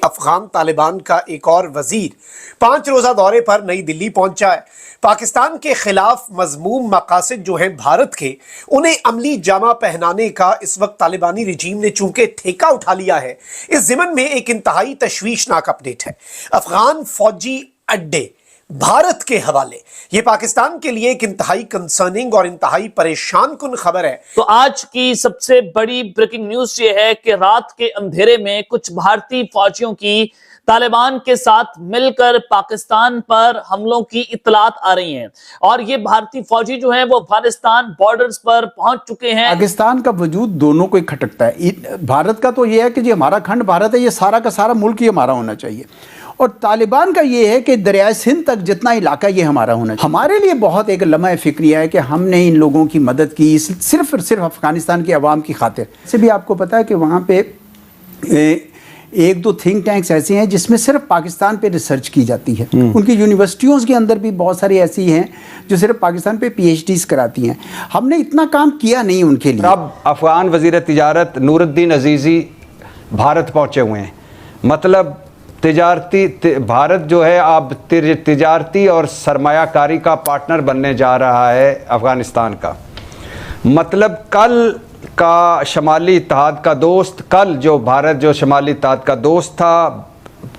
अफगान तालिबान का एक और वजीर 5 रोजा दौरे पर नई दिल्ली पहुंचा है। पाकिस्तान के खिलाफ मजमूम मकासद जो हैं भारत के, उन्हें अमली जामा पहनाने का इस वक्त तालिबानी रिजीम ने चूंकि ठेका उठा लिया है। इस जिमन में एक इंतहाई तशवीशनाक अपडेट है। अफगान फौजी अड्डे भारत के हवाले। यह पाकिस्तान के लिए एक इंतहाई कंसर्निंग और इंतहाई परेशान कुन खबर है। तो आज की सबसे बड़ी ब्रेकिंग न्यूज ये है कि रात के अंधेरे में कुछ भारतीय फौजियों की तालिबान के साथ मिलकर पाकिस्तान पर हमलों की इत्तलात आ रही हैं और ये भारतीय फौजी जो हैं वो अफगानिस्तान बॉर्डर्स पर पहुंच चुके हैं। पाकिस्तान का वजूद दोनों को ही खटकता है। भारत का तो ये है कि जो हमारा खंड भारत है, ये सारा का सारा मुल्क ही हमारा होना चाहिए, और तालिबान का ये है कि दरियाए सिंध तक जितना इलाका ये हमारा होना चाहिए। हमारे लिए बहुत एक लम्हा फिक्रिया है कि हमने इन लोगों की मदद की सिर्फ और सिर्फ अफगानिस्तान की आवाम की खातिर से। भी आपको पता है कि वहाँ पे एक दो थिंक टैंक्स ऐसे हैं जिसमें सिर्फ पाकिस्तान पे रिसर्च की जाती है। उनकी यूनिवर्सिटियों के अंदर भी बहुत सारी ऐसी हैं जो सिर्फ पाकिस्तान पे PhDs कराती हैं। हमने इतना काम किया नहीं उनके लिए। अब अफगान वज़ीर तिजारत नूरुद्दीन अजीज़ी भारत पहुँचे हुए हैं। मतलब भारत जो है अब तिजारती और सरमायाकारी का पार्टनर बनने जा रहा है अफ़गानिस्तान का। मतलब कल का शमाली इत्तेहाद का दोस्त, कल जो भारत जो शमाली इत्तेहाद का दोस्त था,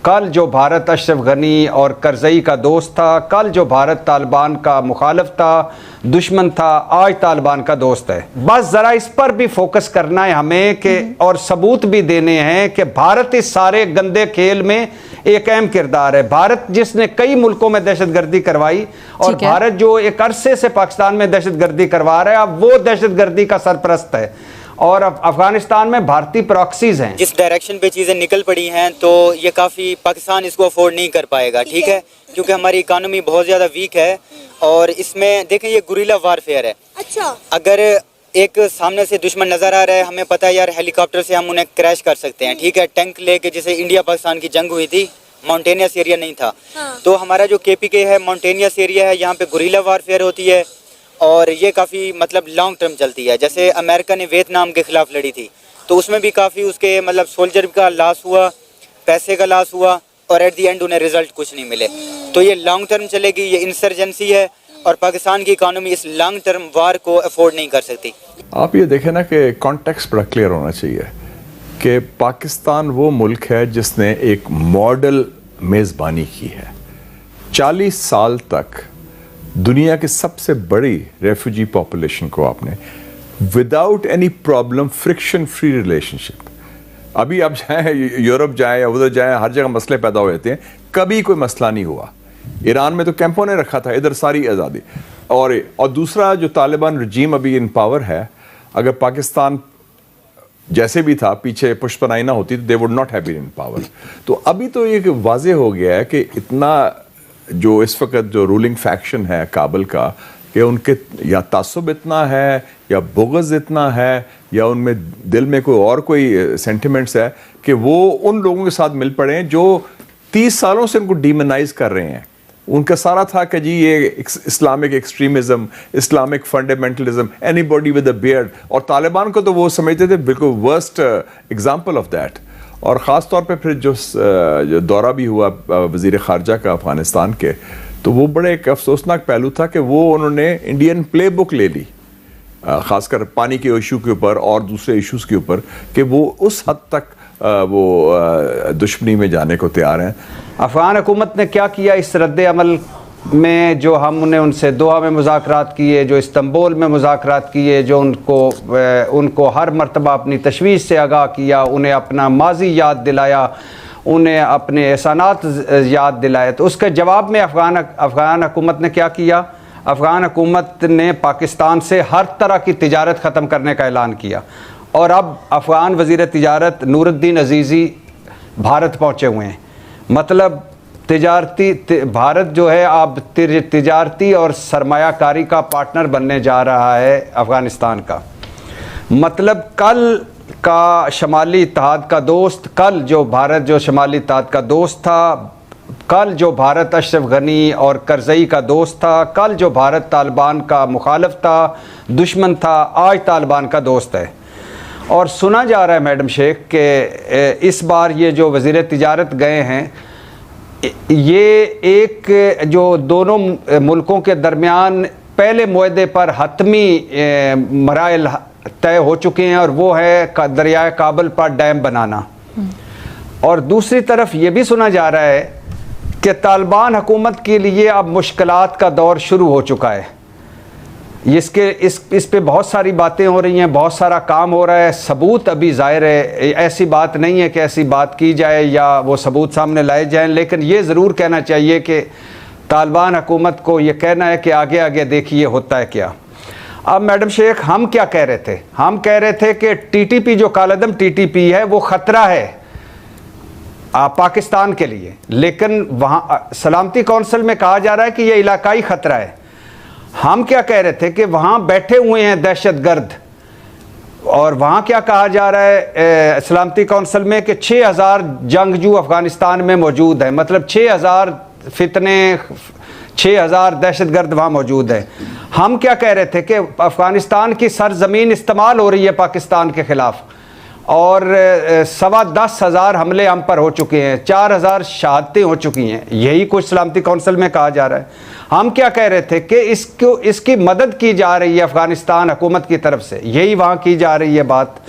कल जो भारत अशरफ गनी और करज़ई का दोस्त था, कल जो भारत तालिबान का मुखालिफ था, दुश्मन था, आज तालिबान का दोस्त है। बस ज़रा इस पर भी फोकस करना है हमें कि और सबूत भी देने हैं कि भारत इस सारे गंदे खेल में एक अहम किरदार है। भारत जिसने कई मुल्कों में दहशतगर्दी करवाई और भारत जो एक अरसे से पाकिस्तान में दहशतगर्दी करवा रहा है, अब वो दहशतगर्दी का सरपरस्त है। और अफगानिस्तान में भारतीय प्रॉक्सीज हैं। जिस डायरेक्शन पे चीज़ें निकल पड़ी हैं तो ये काफ़ी पाकिस्तान इसको अफोर्ड नहीं कर पाएगा, ठीक है, क्योंकि हमारी इकानमी बहुत ज़्यादा वीक है और इसमें देखें ये गुरिल्ला वारफेयर है। अच्छा, अगर एक सामने से दुश्मन नज़र आ रहा है, हमें पता है यार हेलीकॉप्टर से हम उन्हें क्रैश कर सकते हैं, ठीक है, टैंक लेके, जैसे इंडिया पाकिस्तान की जंग हुई थी, माउंटेनियस एरिया नहीं था। हाँ। तो हमारा जो KPK है माउंटेनियस एरिया है, यहाँ पे गुरिल्ला वारफेयर होती है और ये काफ़ी मतलब लॉन्ग टर्म चलती है। जैसे अमेरिका ने वियतनाम के ख़िलाफ़ लड़ी थी तो उसमें भी काफ़ी उसके मतलब सोल्जर का लॉस हुआ, पैसे का लॉस हुआ और एट दी एंड उन्हें रिजल्ट कुछ नहीं मिले। तो ये लॉन्ग टर्म चलेगी, ये इंसर्जेंसी है और पाकिस्तान की इकानमी इस लॉन्ग टर्म वार को अफोर्ड नहीं कर सकती। आप ये देखें ना कि कॉन्टेक्स्ट बड़ा क्लियर होना चाहिए कि पाकिस्तान वो मुल्क है जिसने एक मॉडल मेज़बानी की है। 40 साल तक दुनिया की सबसे बड़ी रेफ्यूजी पॉपुलेशन को आपने without any problem friction free relationship. अभी आप जाएं यूरोप जाएं या उधर जाएं, हर जगह मसले पैदा हो जाते हैं, कभी कोई मसला नहीं हुआ। ईरान में तो कैंपों ने रखा था, इधर सारी आज़ादी। और दूसरा जो तालिबान रजीम अभी इन पावर है, अगर पाकिस्तान जैसे भी था पीछे पुष्पनाई ना होती तो they would not have been in power. तो अभी तो ये वाजे हो गया है कि इतना जो इस वक्त जो रूलिंग फैक्शन है काबल का, कि उनके या तासुब इतना है या बुग़्ज़ इतना है या उनमें दिल में कोई और कोई सेंटिमेंट्स है कि वो उन लोगों के साथ मिल पड़े हैं जो 30 सालों से उनको डीमोनाइज कर रहे हैं। उनका सारा था कि जी ये Islamic extremism, Islamic fundamentalism, anybody with a beard, और तालिबान को तो वो समझते थे बिल्कुल वर्स्ट एग्जाम्पल ऑफ दैट। और ख़ास तौर पे फिर जो दौरा भी हुआ वज़ीर ख़ारजा का अफ़गानिस्तान के, तो वो बड़े एक अफसोसनाक पहलू था कि वो उन्होंने इंडियन प्ले बुक ले ली, ख़ासकर पानी के इशू के ऊपर और दूसरे इशूज़ के ऊपर, कि वो उस हद तक वो दुश्मनी में जाने को तैयार हैं। अफ़गान हुकूमत ने क्या किया इस रद्द अमल में, जो हमने उनसे दोहा में मुज़ाकरात किए, जो इस्तांबुल में मुज़ाकरात किए, जो उनको हर मरतबा अपनी तशवीश से आगाह किया, उन्हें अपना माजी याद दिलाया, उन्हें अपने एहसानात याद दिलाए, तो उसके जवाब में अफ़गान हुकूमत ने क्या किया? अफ़गान हुकूमत ने पाकिस्तान से हर तरह की तिजारत ख़त्म करने का ऐलान किया और अब अफ़गान वज़ीर तिजारत नूरुद्दीन अजीज़ी भारत पहुँचे हुए हैं। मतलब भारत जो है अब तिजारती और सरमायाकारी का पार्टनर बनने जा रहा है अफ़गानिस्तान का। मतलब कल का शमाली इत्तेहाद का दोस्त, कल जो भारत जो शमाली इत्तेहाद का दोस्त था, कल जो भारत अशरफ गनी और करज़ई का दोस्त था, कल जो भारत तालिबान का मुखालिफ था, दुश्मन था, आज तालिबान का दोस्त है। और सुना जा रहा है मैडम शेख कि इस बार ये जो वज़ीर तिजारत गए हैं, ये एक जो दोनों मुल्कों के दरमियान पहले मुआहदे पर हतमी मराइल तय हो चुके हैं, और वो है दरियाए काबल पर डैम बनाना। और दूसरी तरफ ये भी सुना जा रहा है कि तालिबान हुकूमत के लिए अब मुश्किलात का दौर शुरू हो चुका है। इस पे बहुत सारी बातें हो रही हैं, बहुत सारा काम हो रहा है। सबूत अभी ज़ाहिर है, ऐसी बात नहीं है कि ऐसी बात की जाए या वो सबूत सामने लाए जाएं, लेकिन ये ज़रूर कहना चाहिए कि तालिबान हुकूमत को ये कहना है कि आगे आगे देखिए होता है क्या। अब मैडम शेख, हम क्या कह रहे थे? हम कह रहे थे कि टीटीपी जो कालदम टीटीपी है वो ख़तरा है पाकिस्तान के लिए, लेकिन वहाँ सलामती कौंसिल में कहा जा रहा है कि ये इलाकाई ख़तरा है। हम क्या कह रहे थे कि वहाँ बैठे हुए हैं दहशतगर्द, और वहाँ क्या कहा जा रहा है सलामती कौंसिल में कि 6000 जंगजू अफ़गानिस्तान में मौजूद है, मतलब 6000 फितने, 6000 दहशतगर्द वहाँ मौजूद है। हम क्या कह रहे थे कि अफ़गानिस्तान की सरजमीन इस्तेमाल हो रही है पाकिस्तान के ख़िलाफ़, और 10,15,000 हमले हम पर हो चुके हैं, 4000 शहादतें हो चुकी हैं, यही कुछ सलामती कौंसिल में कहा जा रहा है। हम क्या कह रहे थे कि इसकी मदद की जा रही है अफ़गानिस्तान हुकूमत की तरफ से, यही वहाँ की जा रही है बात।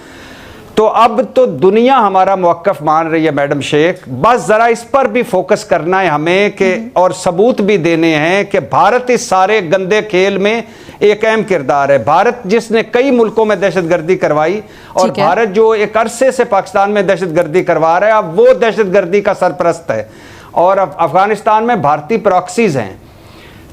तो अब तो दुनिया हमारा मौक़िफ़ मान रही है मैडम शेख, बस ज़रा इस पर भी फोकस करना है हमें कि, और सबूत भी देने हैं कि भारत इस सारे गंदे खेल में एक अहम किरदार है। भारत जिसने कई मुल्कों में दहशतगर्दी करवाई, और भारत जो एक अरसे से पाकिस्तान में दहशतगर्दी करवा रहा है, अब वो दहशतगर्दी का सरपरस्त है, और अफ़गानिस्तान में भारतीय प्रॉक्सीज़ हैं।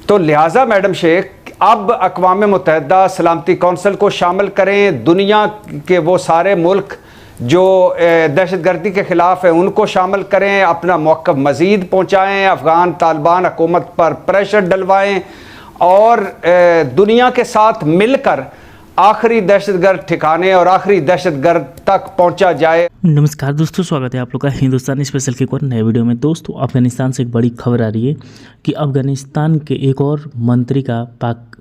तो लिहाजा मैडम शेख, अब अक़वाम मुत्तहिदा सलामती कौंसिल को शामिल करें, दुनिया के वो सारे मुल्क जो दहशतगर्दी के ख़िलाफ़ हैं उनको शामिल करें, अपना मौक़िफ़ मज़ीद पहुँचाएँ, अफ़गान तालिबान हुकूमत पर प्रेशर डलवाएँ, और दुनिया के साथ मिलकर आखिरी दहशतगर्द ठिकाने और आखिरी दहशतगर्द तक पहुंचा जाए। नमस्कार दोस्तों, स्वागत है आप लोग का हिंदुस्तान स्पेशल के एक और नए वीडियो में। दोस्तों, अफगानिस्तान से एक बड़ी खबर आ रही है कि अफगानिस्तान के एक और मंत्री का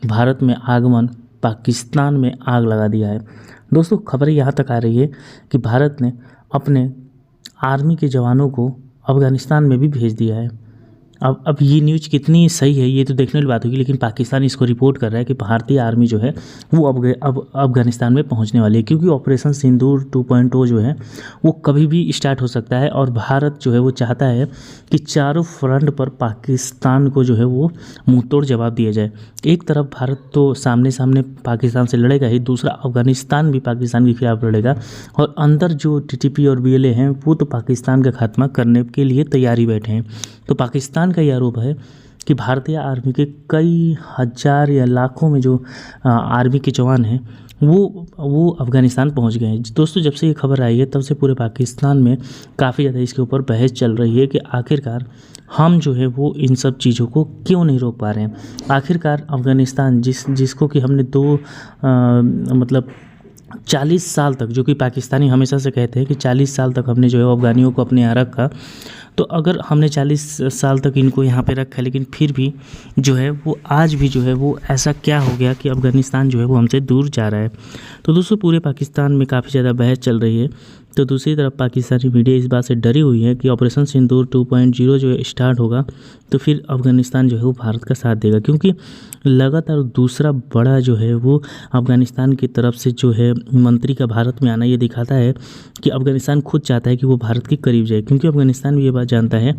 भारत में आगमन पाकिस्तान में आग लगा दिया है। दोस्तों, खबर यहाँ तक आ रही है कि भारत ने अपने आर्मी के जवानों को अफगानिस्तान में भी भेज दिया है। अब ये न्यूज़ कितनी सही है ये तो देखने वाली बात होगी, लेकिन पाकिस्तान इसको रिपोर्ट कर रहा है कि भारतीय आर्मी जो है वो अब अफगानिस्तान में पहुंचने वाली है, क्योंकि ऑपरेशन सिंदूर 2.0 जो है वो कभी भी स्टार्ट हो सकता है, और भारत जो है वो चाहता है कि चारों फ्रंट पर पाकिस्तान को जो है वो मुंहतोड़ जवाब दिया जाए। एक तरफ भारत तो सामने सामने पाकिस्तान से लड़ेगा ही, दूसरा अफगानिस्तान भी पाकिस्तान के खिलाफ लड़ेगा, और अंदर जो टीटीपी और बीएलए हैं वो तो पाकिस्तान का खात्मा करने के लिए तैयारी बैठे हैं। तो पाकिस्तान का यह आरोप है कि भारतीय आर्मी के कई हज़ार या लाखों में जो आर्मी के जवान हैं वो अफ़गानिस्तान पहुंच गए हैं। दोस्तों, जब से ये खबर आई है तब से पूरे पाकिस्तान में काफ़ी ज़्यादा इसके ऊपर बहस चल रही है कि आखिरकार हम जो है वो इन सब चीज़ों को क्यों नहीं रोक पा रहे हैं। आखिरकार अफ़गानिस्तान जिसको कि हमने मतलब 40 साल तक, जो कि पाकिस्तानी हमेशा से कहते हैं कि 40 साल तक हमने जो है अफ़गानियों को अपने यहाँ रखा, तो अगर हमने 40 साल तक इनको यहाँ पे रखा, लेकिन फिर भी जो है वो आज भी जो है वो ऐसा क्या हो गया कि अफ़गानिस्तान जो है वो हमसे दूर जा रहा है। तो दोस्तों, पूरे पाकिस्तान में काफ़ी ज़्यादा बहस चल रही है। तो दूसरी तरफ पाकिस्तानी मीडिया इस बात से डरी हुई है कि ऑपरेशन सिंदूर 2.0 जो है स्टार्ट होगा तो फिर अफ़गानिस्तान जो है वो भारत का साथ देगा, क्योंकि लगातार दूसरा बड़ा जो है वो अफ़गानिस्तान की तरफ से जो है मंत्री का भारत में आना ये दिखाता है कि अफ़गानिस्तान खुद चाहता है कि वो भारत के करीब जाए, क्योंकि अफ़गानिस्तान भी ये बात जानता है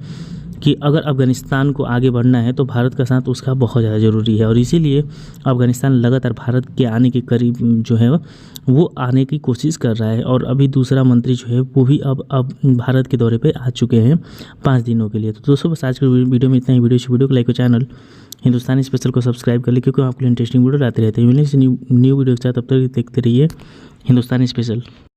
कि अगर अफ़गानिस्तान को आगे बढ़ना है तो भारत का साथ उसका बहुत ज़्यादा ज़रूरी है, और इसीलिए अफ़गानिस्तान लगातार भारत के आने के करीब जो है वो आने की कोशिश कर रहा है। और अभी दूसरा मंत्री जो है वो भी अब भारत के दौरे पे आ चुके हैं 5 दिनों के लिए। तो दोस्तों, बस आज के वीडियो में इतना ही। वीडियो को लाइक और चैनल हिंदुस्तानी स्पेशल को सब्सक्राइब कर ले, क्योंकि आपके लिए इंटरेस्टिंग वीडियो लाते रहते हैं। न्यू वीडियो के साथ तब तक देखते रहिए हिंदुस्तानी स्पेशल।